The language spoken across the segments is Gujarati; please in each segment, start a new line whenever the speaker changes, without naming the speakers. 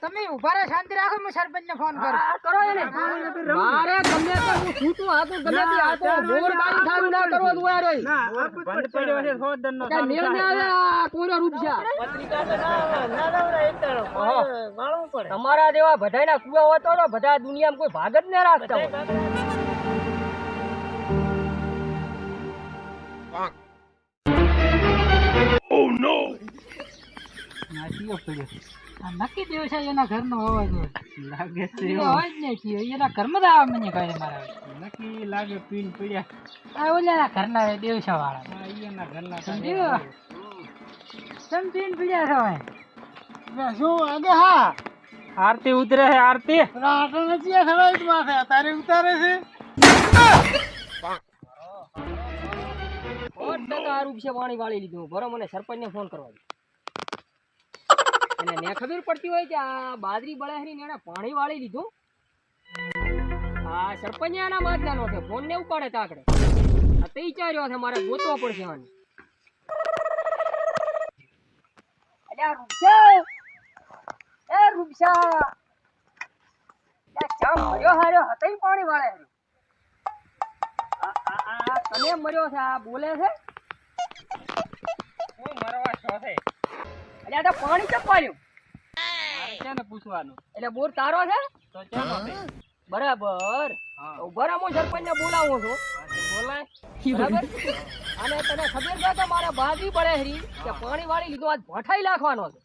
તમે ઉભા રહો, શાંતિ રાખો, હું સરપંચ ને ફોન કરું. કરો એને. મારે ગમે તે હું છૂટું હાથું ગમે તે હાથો બોર ગાડી થારું ના કરવો દુઆરો.
બંધ પડ્યો છે સોદન નો.
કે નિર્ણય આવે આ કોરો રૂપસા.
પત્રિકા તો ના દવરા એકતાળો વાળવું પડે.
તમારા જેવા બધાયના કુવા હોતો ને બધા દુનિયામાં કોઈ ભાગ જ ન રાખતા હોય. નક્કી દેવ છે એના ઘરનો હોવા જોઈએ.
લાગે છે
હોય જ નહીં એના ઘરમાં જ આવે મને કહે મારા
નક્કી લાગે પીન પડ્યા.
આ ઓલા ઘરના દેવસા વાળા
એના ઘરના
સમજ્યો સમજીન પીડ્યા છો
શું આગે હા આરતી ઉતરે છે આરતી રાટો નથી ખરાઈ માથે તારે ઉતારે છે
પાણી વાળી લીધું બરો મને સરપંચ ને ફોન કરવા અને ને ખબર પડતી હોય કે આ બાજરી બળેહરી ને પાણી વાળી લીધું આ સરપંચ એના માજના નો છે ફોન ને ઉપાડે તાકડે આ તે વિચાર્યો છે મારે ગોતવા પડશે આને અલ્યા રૂપસા એ રૂપસા યા ચામ મર્યો હાર્યો હતઈ પાણી વાળે આ તમે મર્યો છે આ બોલે છે
હું મરવા છો છે
અલ્યા તો પાણી ચપાડ્યું
છે ને પૂછવાનું
એટલે બોર તારો છે
તો ચાલો
બરાબર ઉભા રહો હું સરપંચ ને બોલાવું છું
બોલાય
બરાબર અને તને ખબર છે કે મારે બાજરી બળેહરી કે પાણી વાળી લીધું આજ ભઠાઈ નાખવાનો છે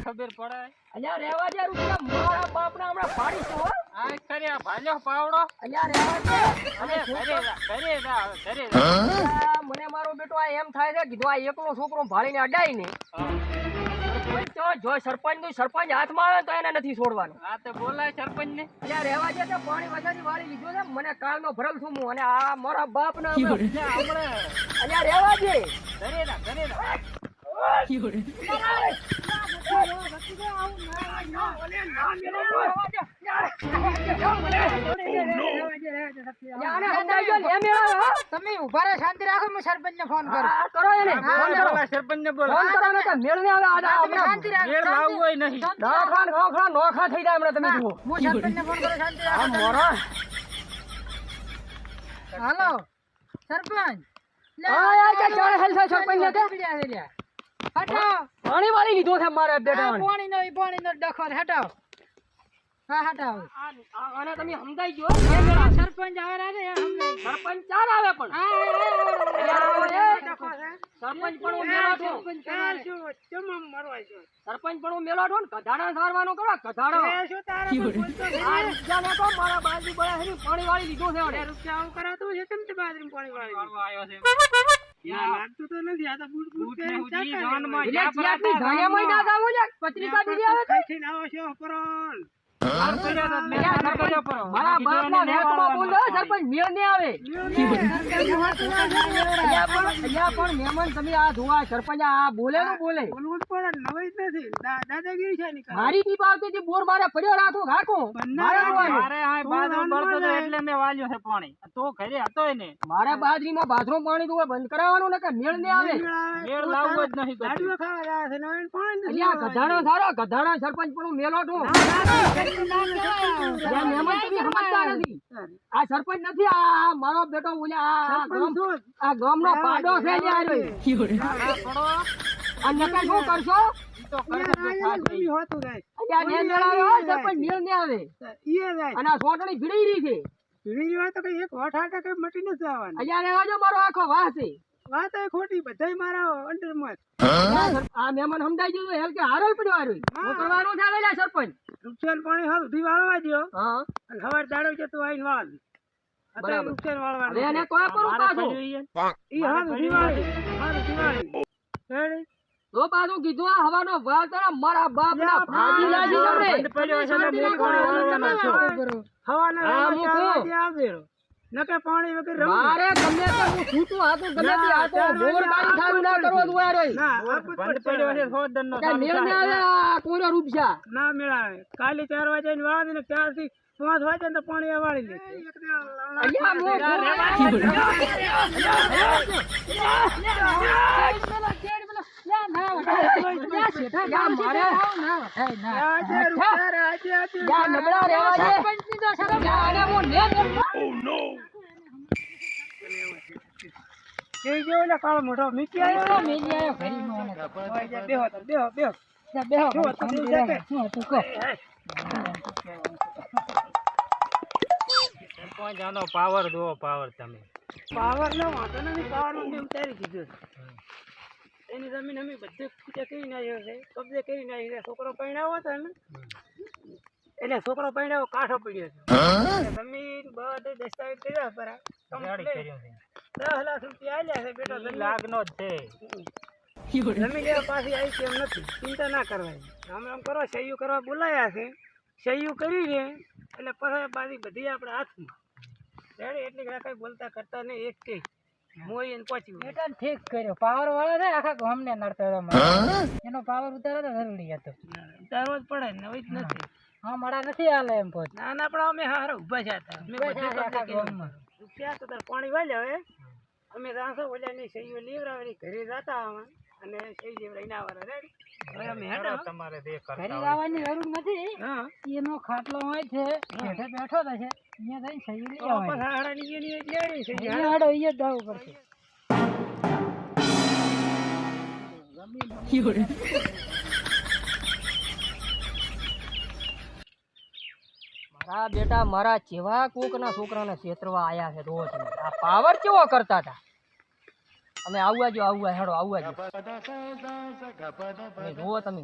ખબર પડે
અલ્યા રેવા દે રૂપિયા મારા બાપને હમણાં પાડીશું હો
આ ખરે ભાલ્યો પાવડો
અલ્યા રેવા દે અને
ઘરે
મને મારો બેટો આ એમ થાય છે કીધું આ એકલો છોકરો ભાળીને અડાય ને જો સરપંચ હાથમાં આવે તો એને નથી છોડવાનો
આ તો બોલાય સરપંચ ને
અલ્યા રેવા દે તો પાણી વધારી વાળી લીધું છે મને કાલનો ભરલ છું હું અને આ મારા બાપ ના અલ્યા રેવા દે તમે ઉભા રહો, શાંતિ રાખો, હું સરપંચ ને ફોન કરું. કરો એને
સરપંચ ને બોલ
ફોન કરો ને તો મેળ ને આવે શાંતિ રાખો.
મેળ લાવવું હોય નહીં
નોખા થઈ જાય હમણાં તમે જુઓ. હું સરપંચ ને ફોન કરું, શાંતિ રાખો. હાલો સરપંચ પાણી વાળી લીધો છે મારે પાણી નો ડખો હટાવો હા હટાવો અને તમે સમજાઈ ગયો સરપંચ આવે સરપંચ ચાર આવે પણ સરપંચ પણ મેલો છો ને કધાડા સારવાનો કરો કધાડો મારા બાજુ પાણી વાળી લીધો છે
આવું કરાતું છે કેમ બાજરી પાણી વાળી આવ્યો છે લાગતું તો નથી આ તો બૂટ
પત્રિકા દીધી આવે મારા બાપ ના નેકમાં બોલો સરપંચ મેળ ને આવે પણ મહેમાન તમે આ ધોવા સરપંચ આ બોલે નું બોલે
બોલવું પડે નવાઈ જ નથી દાદાગીરી છે
મારી ટીપ આવતી બોર મારે પડ્યો રાખો
મારે આ બાજરો બળતો તો એટલે મેં વાલ્યો છે પાણી તો ઘરે હતો ને
મારે બાજરીમાં બાથરૂમ પાણી તો બંધ કરાવવાનું ને કે મેળ ને આવે
મેળ લાવવો જ નહીં ગાડીઓ ખાવા જાય છે નવીન પાણી
અલ્યા ગધાડો સારો ગધાડો સરપંચ પણ મેલો તો મહેમાન તમે સમજતા નથી આ સરપંચ નથી આ મારો બેટો બોલ્યા આ ગામ નો પાડો છે અને શું કરશો સરપંચ મેળ ને આવે અને આ સોટણી ભીડી રહી છે અહીંયા રહેવાજો મારો આખો વાહ છે
વાત ખોટી બધા મારા અંડરમાં
આ મહેમાન સમજાઈ ગયું હેલ કે હારો પડ્યો હારો કરવાનું છે સરપંચ
નુકસાન પાણી હાલ સુધી વાળવા દો
હા
અને હવાર દાડો છે તો આઈને વાળ અત્યારે નુકસાન વાળવાનું
એને કોઈ કરું પાછું
ઈ હાલ સુધી વાળી
તો પાછું કીધું આ હવાનો વાળ તારા મારા બાપ ના ભાજી લાગી તમને
બંધ પડ્યો છે ને મોર પાણી વાળવાનો છો હવાના આવે નકે પાણી વગર
મારે ગમે તે હું છૂટું હાથું ગમે તે હાથો મોર ગાડી થારું ના કરવો દુઆરો
ના બંધ પડ્યો છે સોદન નો
કે મેળ ને આવે આ કોરો રૂપસા
ના મેળાવે કાલે 4 વાગે ની વાળ ને 4 થી 5 વાગે તો પાણી વાળી લે
અલ્યા મોર ના બેટા યા મારે આજે રૂપિયા આજે યા નબળા રહેવા દે સરપંચની તો શરમ આને હું લે
કેઈ જો ને કાળો મોઢો મીકી આવ્યો
મેલી આયો ઘરી નો આને
બેહો તો બેહો
બેહો
શું હતું કહો
સરપંચ આનો પાવર દો પાવર તમે
પાવર નો વાંધો નથી પાવર નું ઉતારી દીધું એની જમીન અમે બધે કબજે કરીને આવ્યો છે કબજે કરીને આવ્યો છે છોકરો પરણાવો હતો ને એટલે છોકરો પરણાવો કાઠો પડ્યો છે જમીન બધે દસ્તાવેજ કર્યા પર
ગાડી કર્યો છે
10 લાખ રૂપિયા આલ્યા છે બેટો
ઈ લાગનો જ છે
જમીન લેવા પાછી આવી કેમ નથી ચિંતા ના કરવાની રામ રામ કરો સહયોગ કરવા બોલાયા છે સહયોગ કરીને એટલે પછી બાજી બધી આપણે હાથમાં રેડી એટલે કઈ બોલતા કરતા નહીં એક કે મોઈ એને પહોંચ્યું
બેટા ઠીક કર્યો પાવર વાળો છે આખા ગામને નડતો હતો એનો પાવર ઉતારો તો જરૂરી હતો
ઉતારવો જ પડે ને હવે જ નથી
હા મળા નથી હાલે એમ પોચ
ના ના પણ અમે હારા ઊભા છે હતા અમે બધે કબજે કર્યો. રૂપિયા તો તાર પાણી વાલ્યા હવે અમે રાસો ઓલ્યાની સહીઓ લેવરાવેલી ઘરે જતા આવા અને સહી લેવરાઈને આવવાના રેડી હવે અમે હેડા
તમારે તે
ઘરે
કરતા
આવવાની જરૂર નથી
હા
એનો ખાટલો હોય છે બેઠે બેઠો થશે અહીંયા જઈને સહી લઈ
તો
આવવાની
પછી હાડાની જેની લેવાની છે
અહીંયા હાડો અહીંયા જ જવું પડશે મારા બેટા મારા જેવા કોકના છોકરાને છેતરવા આયા છે જો તમે આ પાવર કેવો કરતા હતા અમે આવવા જો હેડો આવવા જો તમે જુઓ તમે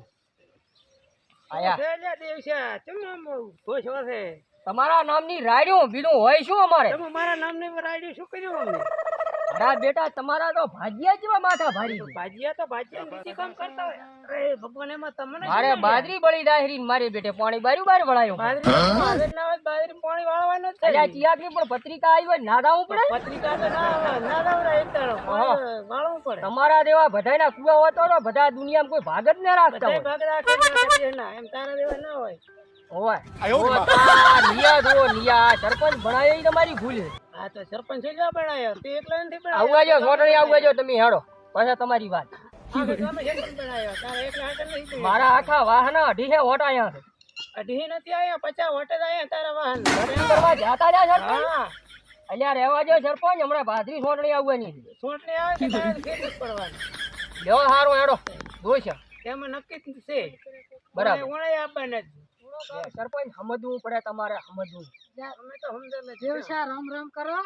આયા
લે દેવશે ચમ આમ ખુશ હોશે
તમારા નામની રાડ્યું બીડું હોય શું અમારે
તમે મારા નામને રાઈડી શું કર્યું અમને
અડા બેટા તમારા તો ભાજિયા જેવા માથા ભારી છે.
ભાજીયા તો ભાજીયા નીચે કામ કરતા હોય અરે ભગવાન એમાં તમને
મારે બાજરી બળી દાહરી મારી બેટે પાણી બારી બાર વળાયો
બાજરી આવે ના હોય બાજરી પાણી વાળવાનું જ
અલ્યા
છે
ચિયાકની પણ પત્રિકા આવી હોય ના દાવું પડે
પત્રિકા તો ના દાવરા એક તારો વાળવું પડે
તમારા જેવા બધાયના કુવા હોતો તો બધા દુનિયામાં કોઈ ભાગ જ ન રાખતા
બધા
હોય
ભાગ રાખે ના એમ તારા દેવા ના હોય
નિયા સરપંચ ભણાયો ઈ તમારી ભૂલ છે.
આ તો સરપંચ જ બનાવ્યો તે એકલો નથી બનાવ્યો
આવવા જો સોટણી આવવા જો તમે હેડો પછી તમારી વાત
આ તો તમે સરપંચ બનાવ્યો તારા એકલા હાટલ નહીં બનાવ્યો.
મારા આખા વાહના અઢીસે ઓટાયા છે
અઢી નથી આયા 50 વોટ જ આયા તારા વાહન
ઘરે કરવા જાતા જા સરપંચ
હા
અલ્યા રહેવા જો સરપંચ હમણાં ભાદરી સોટણી આવવાની છે
સોટલી આવે કે તારે ખેતી જ પડવાની
લ્યો હારું હેડો જોઈશ
એમાં નક્કી જ છે
બરાબર.
ઉણાઈ આપવાના જ
સરપંચ સમજવું પડે તમારે સમજવું
અમે તો સમજે નથી
દેવશા રામ રામ કરો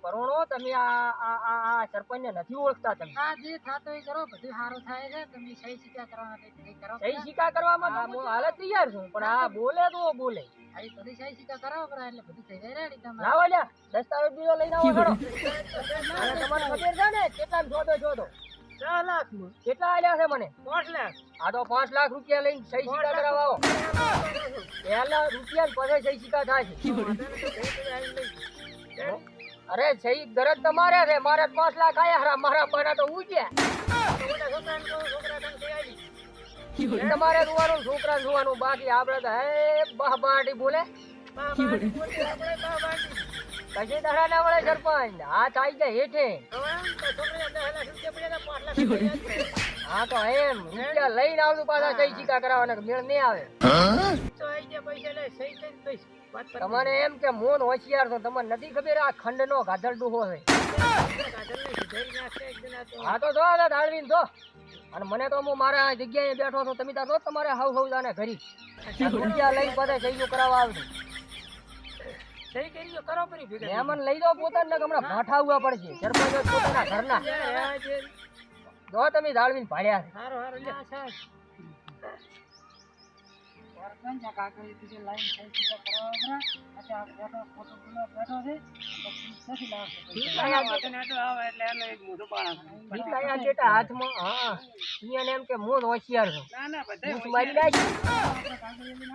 પરોણો તમે આ સરપંચ ને નથી ઓળખતા તમે
આ જે થાતો એ કરો બધું સારું થાય છે તમે સહી શીખા કરવાના કઈ કરો
સહી શિકા કરવામાં તો હું હાલ જ તૈયાર છું પણ આ બોલે તો બોલે
આ બધી સહી શીખા કરાવો પડે એટલે બધું થઈ જાય રેડી તમારે
લાવો લ્યા દસ્તાવેજ બીજો લઈને આવો ખરો અને તમારે ખબર છે ને કેટલા શોધો
6 લાખ માં
કેટલા આલ્યા છે મને
5 લાખ
આ તો 5 લાખ રૂપિયા લઈને સહી શિકા કરાવવા આવો પહેલા રૂપિયા ને પછી સહી શિકા થાય છે અરે સહી ગરજ તમારે છે મારે 5 લાખ આયા હરા મારા બના તો ઉજ્યા તમારે જોવાનું છોકરા જોવાનું બાકી આપડે તો હે બાટી બોલે કશી દડા ના વળે સરપંચ હાથ આવી જાય હેઠે હા તો એમ રૂપિયા લઈને આવતું પાછા સહી શિકા કરાવવાના મેળ નહીં આવે તમારે એમ કે મોન હોશિયાર છો તમને નથી ખબર આ ખંડ નો ગાધર ડૂહો છે હા તો જો દાળવીન જો અને મને તો હું મારા જગ્યાએ બેઠો છું તમે તો તમારે હાવ હાવ જાને ઘરી રૂપિયા લઈ પાછા સહી કરાવવા આવતું
સહી કરી કરો પરી ભેગા
મહેમાન લઈ જાઓ પોતાને હમણાં ભાઠાવવા પડશે સરપંચ પોતાના ઘરના જો તમે દાળવીન ભાડ્યા છે
હારો હારો લે
સરપંચ આ કાગળ બીજે લાઈન સહી શીખા કરાવવા પડે આ બેઠો ફોટો બેઠો છે તો નથી લાવશે
આવે એટલે એનો એક મોટો પાણા
ભીખાયા બેટા હાથમાં હા અહીંયા એમ કે મોન હોશિયાર છો
ના ના બધા
મારી નાખી
આપણે કાગળ લઈને